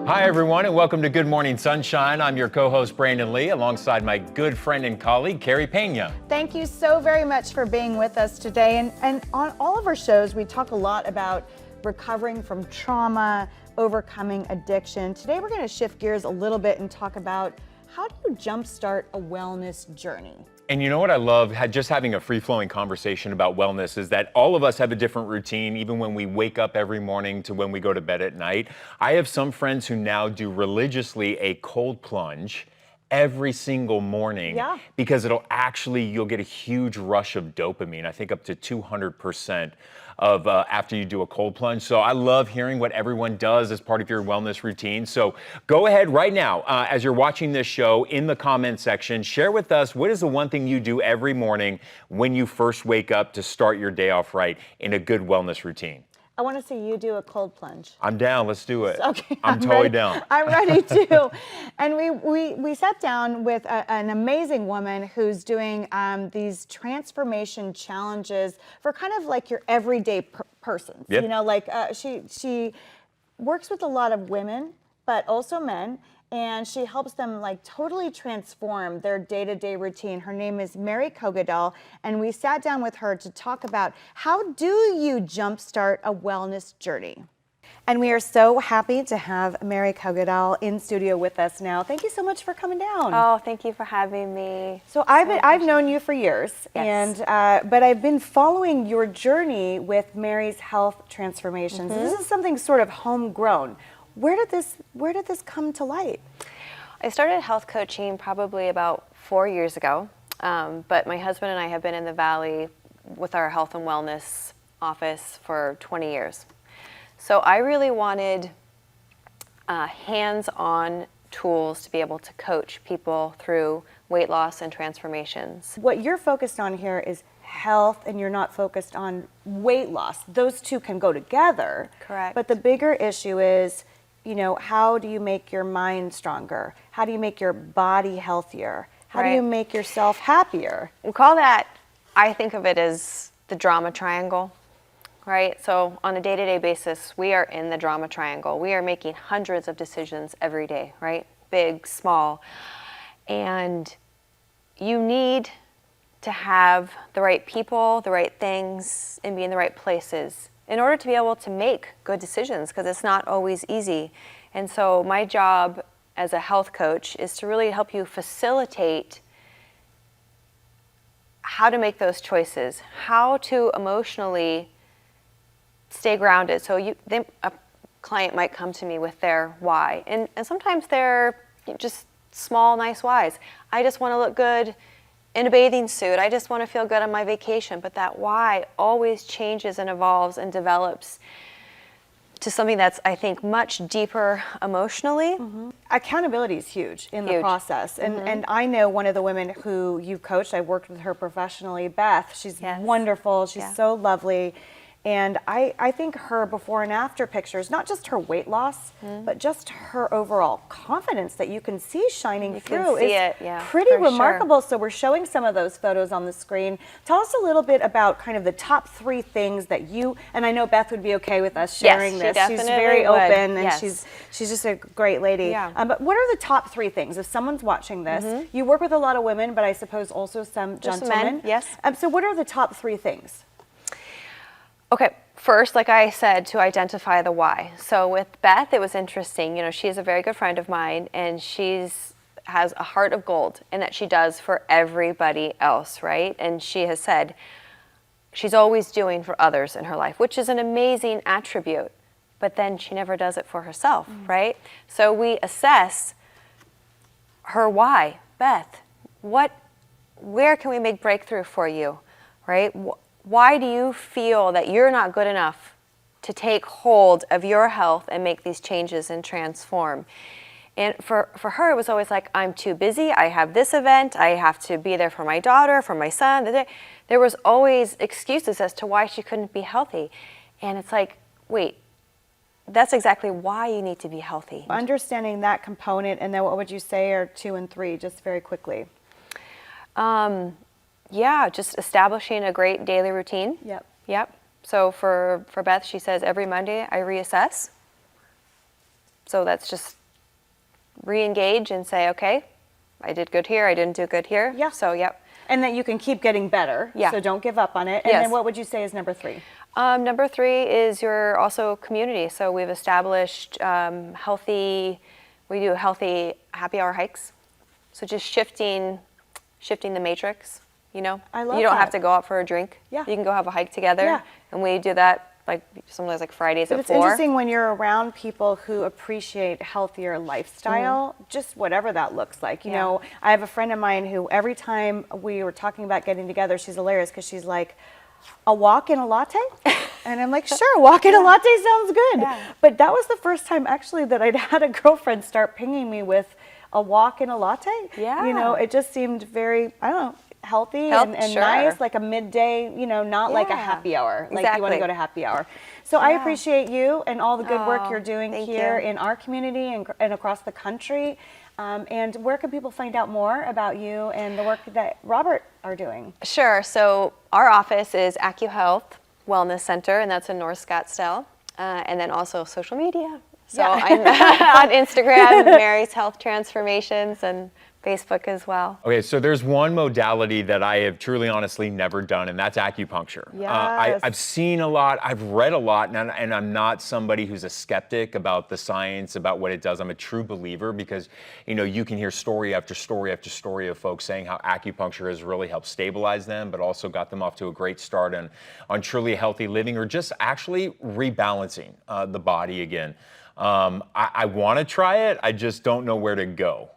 Hi, everyone, and welcome to Good Morning Sunshine. I'm your co-host, Brandon Lee, alongside my good friend and colleague, Carrie Pena. Thank you so very much for being with us today. And on all of our shows, we talk a lot about recovering from trauma, overcoming addiction. Today, we're going to shift gears a little bit and talk about how do you jumpstart a wellness journey? And you know what I love, just having a free-flowing conversation about wellness, is that all of us have a different routine, even when we wake up every morning to when we go to bed at night. I have some friends who now do religiously a cold plunge every single morning, because you'll get a huge rush of dopamine, I think up to 200% of after you do a cold plunge. So I love hearing what everyone does as part of your wellness routine. So go ahead right now, as you're watching this show, in the comment section, share with us what is the one thing you do every morning when you first wake up to start your day off right in a good wellness routine. I want to see you do a cold plunge. I'm down. Let's do it. Okay, I'm totally down. I'm ready too. And we sat down with an amazing woman who's doing these transformation challenges for kind of like your everyday persons. Yep. You know, like she works with a lot of women, but also men. And she helps them like totally transform their day-to-day routine. Her name is Mary Kogadal, and we sat down with her to talk about how do you jumpstart a wellness journey. And we are so happy to have Mary Kogadal in studio with us now. Thank you so much for coming down. Oh, thank you for having me. So I've known you for years, yes. and but I've been following your journey with Mary's health transformations. Mm-hmm. This is something sort of homegrown. Where did this come to light? I started health coaching probably about 4 years ago, but my husband and I have been in the Valley with our health and wellness office for 20 years. So I really wanted hands-on tools to be able to coach people through weight loss and transformations. What you're focused on here is health, and you're not focused on weight loss. Those two can go together. Correct. But the bigger issue is, you know, how do you make your mind stronger? How do you make your body healthier? How do you make yourself happier? We call that, I think of it as the drama triangle, right? So on a day-to-day basis, we are in the drama triangle. We are making hundreds of decisions every day, right? Big, small. And you need to have the right people, the right things, and be in the right places in order to be able to make good decisions, because it's not always easy. And so my job as a health coach is to really help you facilitate how to make those choices, how to emotionally stay grounded. So a client might come to me with their why, and sometimes they're just small, nice whys. I just want to look good in a bathing suit. I just want to feel good on my vacation. But that why always changes and evolves and develops to something that's, I think, much deeper emotionally. Mm-hmm. Accountability is huge in the process. And I know one of the women who you've coached, I worked with her professionally, Beth. She's wonderful. She's so lovely. And I think her before and after pictures, not just her weight loss, but just her overall confidence that you can see shining through is pretty remarkable. So we're showing some of those photos on the screen. Tell us a little bit about kind of the top 3 things that you, and I know Beth would be okay with us sharing this. She's very open, and she's just a great lady. But what are the top 3 things? If someone's watching this, you work with a lot of women, but I suppose also some gentlemen. Men, yes. So what are the top 3 things? Okay, first, like I said, to identify the why. So with Beth, it was interesting. You know, she's a very good friend of mine, and has a heart of gold, and that she does for everybody else, right? And she has said she's always doing for others in her life, which is an amazing attribute, but then she never does it for herself, right? So we assess her why. Beth, where can we make breakthrough for you, right? Why do you feel that you're not good enough to take hold of your health and make these changes and transform? And for her, it was always like, I'm too busy. I have this event. I have to be there for my daughter, for my son. There was always excuses as to why she couldn't be healthy. And it's like, wait, that's exactly why you need to be healthy. Understanding that component, and then what would you say are 2 and 3, just very quickly? Yeah, just establishing a great daily routine. Yep. Yep. So for Beth, she says every Monday I reassess. So that's just re-engage and say, okay, I did good here, I didn't do good here. Yeah. So, yep. And that you can keep getting better. Yeah. So don't give up on it. And Yes. then what would you say is number 3? Number 3 is your also community. So we've established we do healthy happy hour hikes. So just shifting the matrix, I love you don't that. have to go out for a drink. Yeah. You can go have a hike together. Yeah. And we do that sometimes like Fridays But at it's 4. interesting when you're around people who appreciate healthier lifestyle, just whatever that looks like. You know, I have a friend of mine who every time we were talking about getting together, she's hilarious because she's like, a walk and a latte? And I'm like, sure, walk and a latte sounds good. Yeah. But that was the first time actually that I'd had a girlfriend start pinging me with a walk and a latte. Yeah. It just seemed very, I don't know, healthy Health, and sure. nice, like a midday, not like a Yeah. happy hour. Like you want to Exactly. go to happy hour. So I appreciate you and all the good work Oh, you're doing thank here you. in our community and across the country. And where can people find out more about you and the work that Robert are doing? Sure. So our office is AccuHealth Wellness Center, and that's in North Scottsdale. And then also social media. So Yeah. I'm on Instagram, Mary's Health Transformations, and Facebook as well. Okay, so there's one modality that I have truly, honestly never done, and that's acupuncture. Yes. I've seen a lot, I've read a lot, and I'm not somebody who's a skeptic about the science, about what it does. I'm a true believer because, you can hear story after story after story of folks saying how acupuncture has really helped stabilize them, but also got them off to a great start on truly healthy living or just actually rebalancing the body again. I want to try it, I just don't know where to go.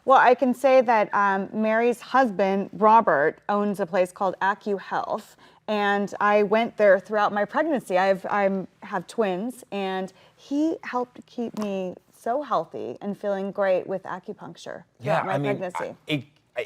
Well, I can say that Mary's husband, Robert, owns a place called AccuHealth, and I went there throughout my pregnancy. I have twins, and he helped keep me so healthy and feeling great with acupuncture throughout my pregnancy.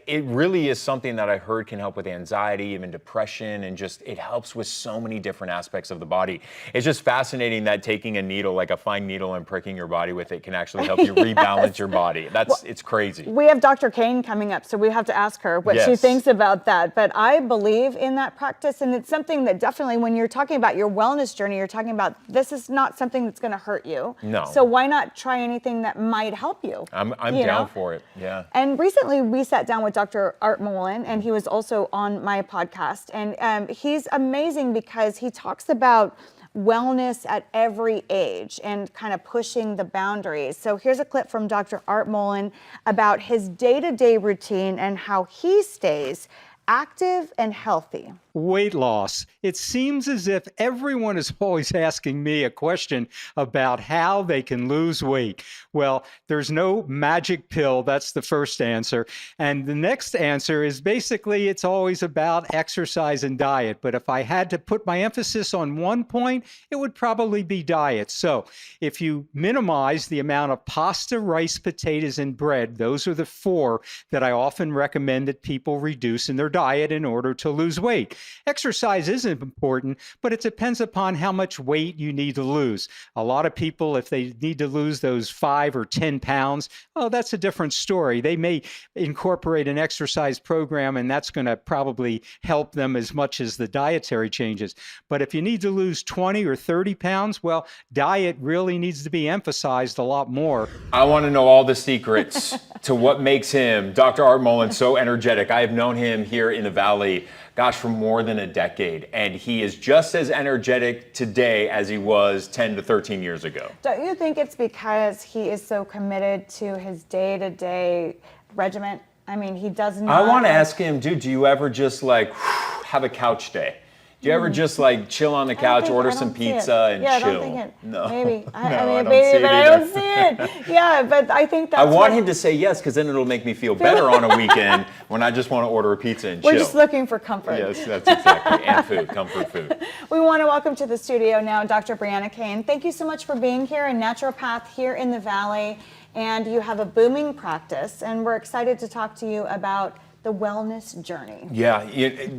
It really is something that I heard can help with anxiety, even depression, and just it helps with so many different aspects of the body. It's just fascinating that taking a needle, like a fine needle, and pricking your body with it can actually help you rebalance your body. It's crazy. We have Dr. Kane coming up, so we have to ask her what she Yes. thinks about that. But I believe in that practice, and it's something that definitely, when you're talking about your wellness journey, you're talking about this is not something that's going to hurt you. No. So why not try anything that might help you? I'm You down know? for it. Yeah. And recently we sat down with Dr. Art Mullen, and he was also on my podcast. And he's amazing because he talks about wellness at every age and kind of pushing the boundaries. So here's a clip from Dr. Art Mullen about his day-to-day routine and how he stays active and healthy. Weight loss. It seems as if everyone is always asking me a question about how they can lose weight. Well, there's no magic pill. That's the first answer. And the next answer is basically it's always about exercise and diet. But if I had to put my emphasis on one point, it would probably be diet. So if you minimize the amount of pasta, rice, potatoes, and bread, those are the 4 that I often recommend that people reduce in their diet in order to lose weight. Exercise is important, but it depends upon how much weight you need to lose. A lot of people, if they need to lose those 5 or 10 pounds, oh, that's a different story. They may incorporate an exercise program, and that's going to probably help them as much as the dietary changes. But if you need to lose 20 or 30 pounds, well, diet really needs to be emphasized a lot more. I want to know all the secrets to what makes him, Dr. Art Mullen, so energetic. I have known him here in the Valley, gosh, for more than a decade, and he is just as energetic today as he was 10 to 13 years ago. Don't you think it's because he is so committed to his day-to-day regimen? I mean, he does not. I want to ask him, dude, do you ever just have a couch day? Do you ever just chill on the couch, order some pizza, and yeah, chill? I don't think it. No. Maybe. I No, I mean, don't maybe, see it but I either. don't see it. Yeah, but I think that's I want what- him to say yes, because then it'll make me feel better on a weekend when I just want to order a pizza and We're chill. just looking for comfort. Yes, that's exactly. And food, comfort food. We want to welcome to the studio now Dr. Brianna Kane. Thank you so much for being here, a naturopath here in the Valley. And you have a booming practice, and we're excited to talk to you about the wellness journey. Yeah,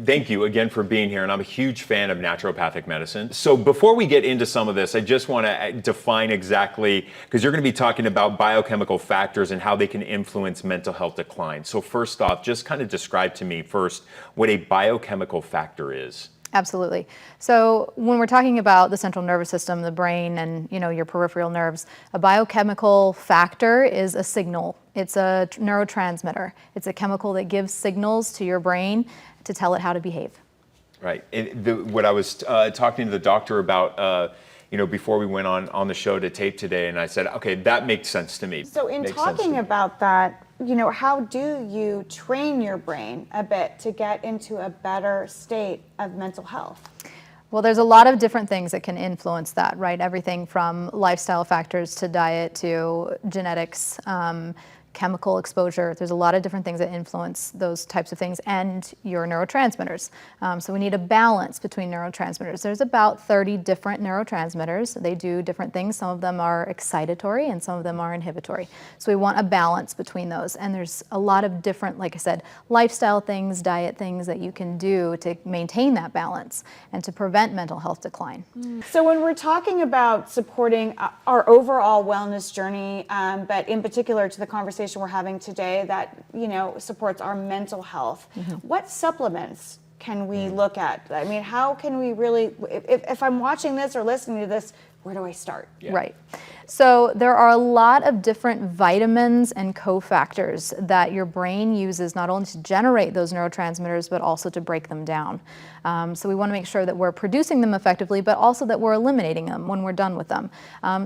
thank you again for being here, and I'm a huge fan of naturopathic medicine. So before we get into some of this, I just want to define exactly, because you're going to be talking about biochemical factors and how they can influence mental health decline. So first off, just kind of describe to me first what a biochemical factor is. Absolutely. So when we're talking about the central nervous system, the brain, and your peripheral nerves, a biochemical factor is a signal. It's a neurotransmitter. It's a chemical that gives signals to your brain to tell it how to behave. Right. What I was talking to the doctor about, before we went on the show to tape today, and I said, okay, that makes sense to me. So in talking about that, how do you train your brain a bit to get into a better state of mental health? Well, there's a lot of different things that can influence that, right? Everything from lifestyle factors to diet to genetics, chemical exposure. There's a lot of different things that influence those types of things, and your neurotransmitters. So we need a balance between neurotransmitters. There's about 30 different neurotransmitters. They do different things. Some of them are excitatory and some of them are inhibitory. So we want a balance between those. And there's a lot of different, like I said, lifestyle things, diet things that you can do to maintain that balance and to prevent mental health decline. So when we're talking about supporting our overall wellness journey, but in particular to the conversation we're having today that supports our mental health, what supplements can we look at? I mean, how can we really, if I'm watching this or listening to this, where do I start? Yeah. Right. So there are a lot of different vitamins and cofactors that your brain uses not only to generate those neurotransmitters, but also to break them down. So we want to make sure that we're producing them effectively, but also that we're eliminating them when we're done with them.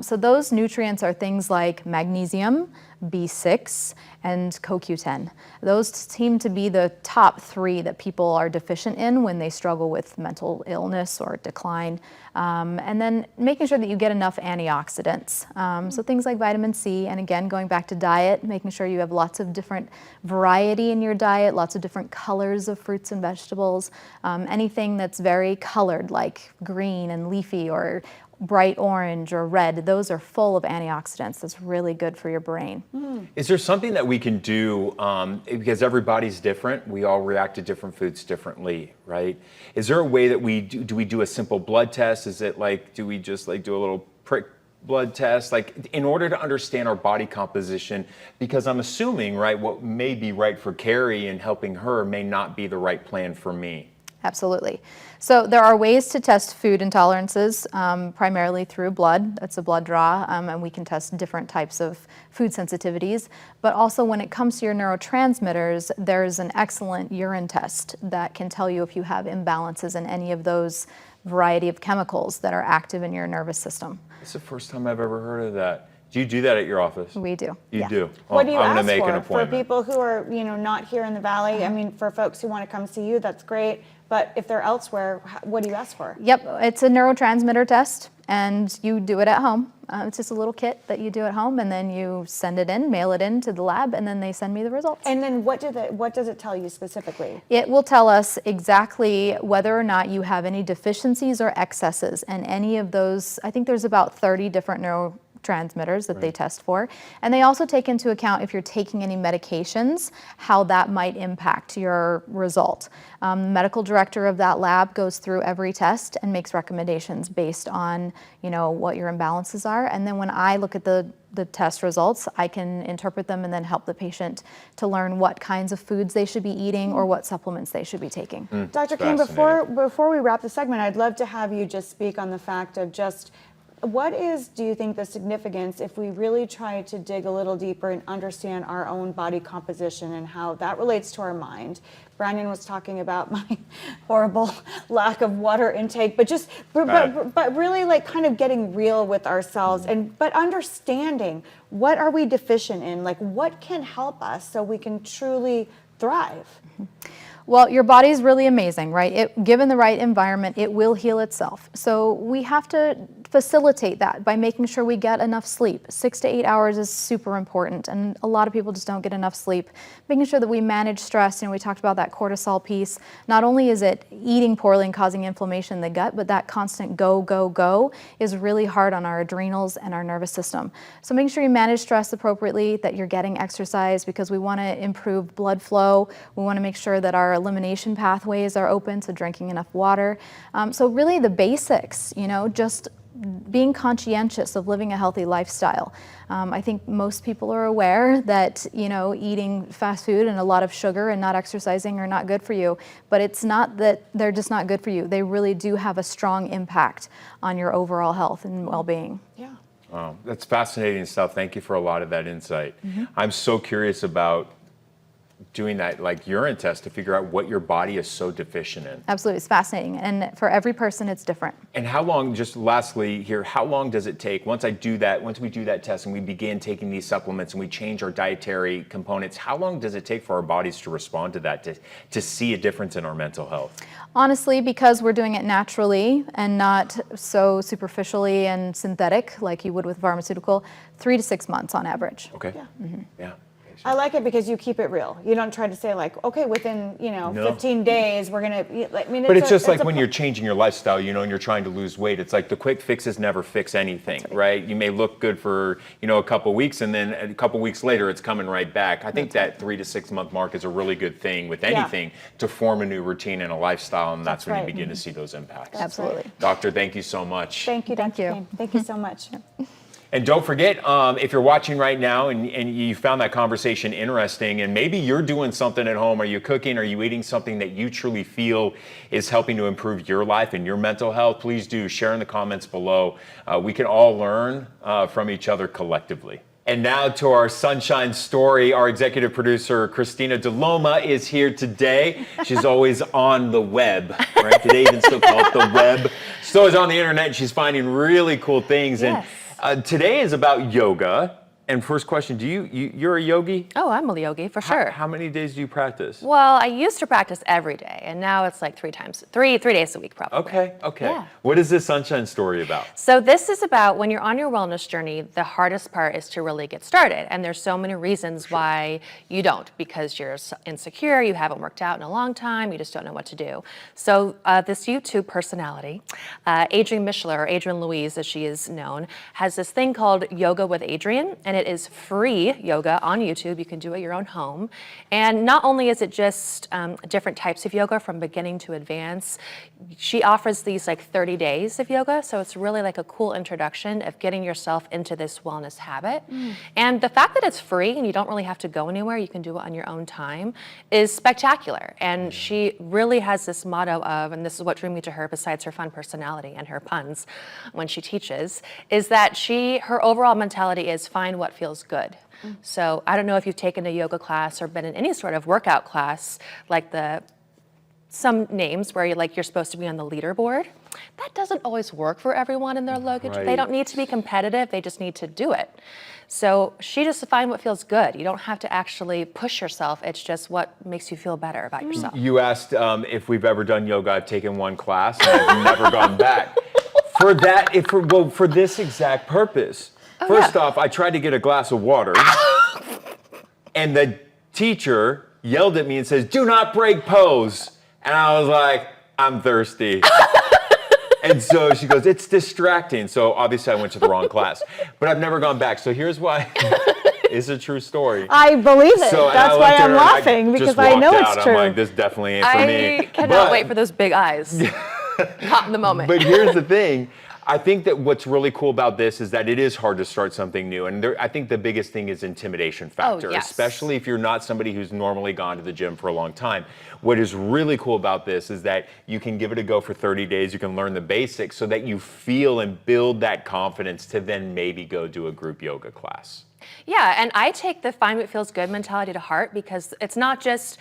So those nutrients are things like magnesium, B6, and CoQ10. Those seem to be the top three that people are deficient in when they struggle with mental illness or decline. And then making sure that you get enough antioxidants. So things like vitamin C, and again, going back to diet, making sure you have lots of different variety in your diet, lots of different colors of fruits and vegetables. Anything that's very colored, like green and leafy or bright orange or red, those are full of antioxidants. That's really good for your brain. Is there something that we can do, because everybody's different, we all react to different foods differently, right? Is there a way that do we do a simple blood test? Is it like, do we just do a little prick blood test, in order to understand our body composition? Because I'm assuming, right, what may be right for Carrie and helping her may not be the right plan for me. Absolutely. So there are ways to test food intolerances, primarily through blood. That's a blood draw, and we can test different types of food sensitivities. But also when it comes to your neurotransmitters, there's an excellent urine test that can tell you if you have imbalances in any of those variety of chemicals that are active in your nervous system. It's the first time I've ever heard of that. Do you do that at your office? We do. You Yeah. do? What do you I'm ask gonna make an for appointment. people who are, not here in the Valley? I mean, for folks who want to come see you, that's great. But if they're elsewhere, what do you ask for? Yep, it's a neurotransmitter test, and you do it at home. It's just a little kit that you do at home, and then you send it in, mail it in to the lab, and then they send me the results. And then what does it tell you specifically? It will tell us exactly whether or not you have any deficiencies or excesses, and any of those. I think there's about 30 different neurotransmitters that they test for. And they also take into account if you're taking any medications, how that might impact your result. Medical director of that lab goes through every test and makes recommendations based on, what your imbalances are. And then when I look at the test results, I can interpret them and then help the patient to learn what kinds of foods they should be eating or what supplements they should be taking. Dr. King, before we wrap the segment, I'd love to have you just speak on the fact of just what do you think, the significance if we really try to dig a little deeper and understand our own body composition and how that relates to our mind? Brandon was talking about my horrible lack of water intake, but really kind of getting real with ourselves but understanding what are we deficient in? What can help us so we can truly thrive? Well, your body is really amazing, right? Given the right environment, it will heal itself. So we have to facilitate that by making sure we get enough sleep. 6 to 8 hours is super important, and a lot of people just don't get enough sleep. Making sure that we manage stress, we talked about that cortisol piece. Not only is it eating poorly and causing inflammation in the gut, but that constant go, go, go is really hard on our adrenals and our nervous system. So making sure you manage stress appropriately, that you're getting exercise, because we want to improve blood flow. We want to make sure that our elimination pathways are open, so drinking enough water. So really the basics, just being conscientious of living a healthy lifestyle. I think most people are aware that, you know, eating fast food and a lot of sugar and not exercising are not good for you, but it's not that they're just not good for you. They really do have a strong impact on your overall health and well-being. Yeah. Wow, that's fascinating stuff. Thank you for a lot of that insight. I'm so curious about doing that like urine test to figure out what your body is so deficient in. Absolutely, it's fascinating, and for every person it's different. And how long, just lastly here, how long does it take once we do that test and we begin taking these supplements and we change our dietary components, how long does it take for our bodies to respond to that, to see a difference in our mental health? Honestly, because we're doing it naturally and not so superficially and synthetic like you would with pharmaceutical, 3 to 6 months on average. Okay. Yeah. I like it because you keep it real. You don't try to say like, okay, within, you know, 15 days, we're going to, I mean, But it's just like when you're changing your lifestyle, you know, and you're trying to lose weight, it's like the quick fixes never fix anything, right? You may look good for, you know, a couple weeks and then a couple weeks later it's coming right back. I think that 3 to 6 month mark is a really good thing with anything to form a new routine and a lifestyle, and that's when you begin to see those impacts. Absolutely. Doctor, thank you so much. Thank you, Dr. you. Kane. Thank you so much. And don't forget, if you're watching right now and you found that conversation interesting, and maybe you're doing something at home, are you cooking, are you eating something that you truly feel is helping to improve your life and your mental health, please do share in the comments below. We can all learn from each other collectively. And now to our sunshine story. Our executive producer, Christina DeLoma, is here today. She's always on the web, right? Today even still call it the web. She's always on the internet and she's finding really cool things. Yes. And today is about yoga. And first question, you're a yogi? Oh, I'm a yogi for sure. How many days do you practice? Well, I used to practice every day, and now it's like three days a week probably. Okay. Yeah. What is this sunshine story about? So this is about when you're on your wellness journey, the hardest part is to really get started. And there's so many reasons why you don't, because you're insecure, you haven't worked out in a long time, you just don't know what to do. So this YouTube personality, Adrienne Mishler, or Adrienne Louise as she is known, has this thing called Yoga with Adrienne, and it is free yoga on YouTube. You can do it at your own home. And not only is it just different types of yoga from beginning to advance, she offers these like 30 days of yoga. So it's really like a cool introduction of getting yourself into this wellness habit. And the fact that it's free and you don't really have to go anywhere, you can do it on your own time, is spectacular. And she really has this motto of, and this is what drew me to her besides her fun personality and her puns when she teaches, is that her overall mentality is find what feels good. So I don't know if you've taken a yoga class or been in any sort of workout class, like some names where you're supposed to be on the leaderboard. That doesn't always work for everyone in their luggage. Right. They don't need to be competitive, they just need to do it. So she just find what feels good. You don't have to actually push yourself, it's just what makes you feel better about yourself. You asked if we've ever done yoga. I've taken one class and I've never gone back. For this exact purpose. First off, I tried to get a glass of water and the teacher yelled at me and says, "Do not break pose." And I was like, "I'm thirsty." And so she goes, "It's distracting." So obviously I went to the wrong class, but I've never gone back. So here's why. It's a true story. I believe it. So, That's why I'm laughing, because I know it's true. I'm like, this definitely ain't for me. I cannot wait for those big eyes. Caught in the moment. But here's the thing. I think that what's really cool about this is that it is hard to start something new. And I think the biggest thing is intimidation factor, yes. especially if you're not somebody who's normally gone to the gym for a long time. What is really cool about this is that you can give it a go for 30 days. You can learn the basics so that you feel and build that confidence to then maybe go do a group yoga class. Yeah, and I take the find what feels good mentality to heart, because it's not just,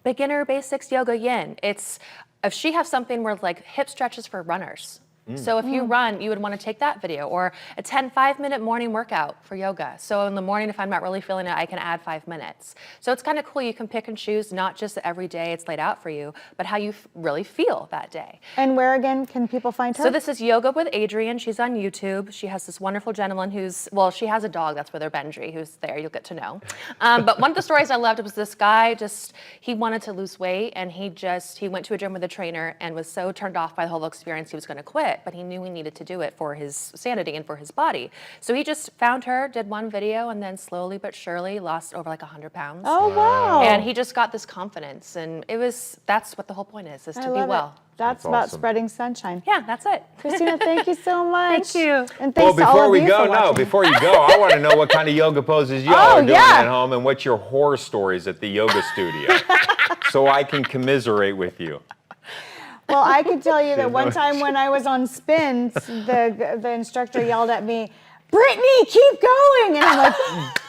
beginner basics yoga yin. It's, if she has something where like hip stretches for runners. So if you run, you would want to take that video, or a 5-minute morning workout for yoga. So in the morning, if I'm not really feeling it, I can add 5 minutes. So it's kind of cool. You can pick and choose, not just that every day it's laid out for you, but how you really feel that day. And where again can people find her? So this is Yoga with Adrienne. She's on YouTube. She has this wonderful gentleman she has a dog, that's Wither Benji, who's there, you'll get to know. But one of the stories I loved was this guy, he wanted to lose weight, and he went to a gym with a trainer and was so turned off by the whole experience he was going to quit. But he knew he needed to do it for his sanity and for his body. So he just found her, did one video, and then slowly but surely lost over like 100 pounds. Oh, wow. And he just got this confidence, and that's what the whole point is to be well. that's about awesome. spreading sunshine. Yeah, that's it. Christina, thank you so much. Thank you. And Well, thanks to all before of we you go, for watching. before you go, I want to know what kind of yoga poses y'all are doing yeah. at home and what's your horror stories at the yoga studio, so I can commiserate with you. Well, I can tell you that one time when I was on spins, the instructor yelled at me, "Brittany, keep going!" And I'm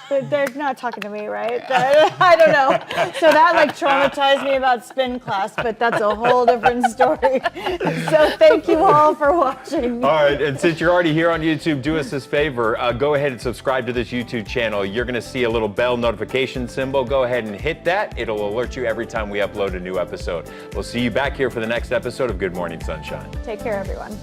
like, they're not talking to me, right? I don't know. So that like traumatized me about spin class, but that's a whole different story. So thank you all for watching. All right, and since you're already here on YouTube, do us this favor. Go ahead and subscribe to this YouTube channel. You're going to see a little bell notification symbol. Go ahead and hit that. It'll alert you every time we upload a new episode. We'll see you back here for the next episode of Good Morning Sunshine. Take care, everyone.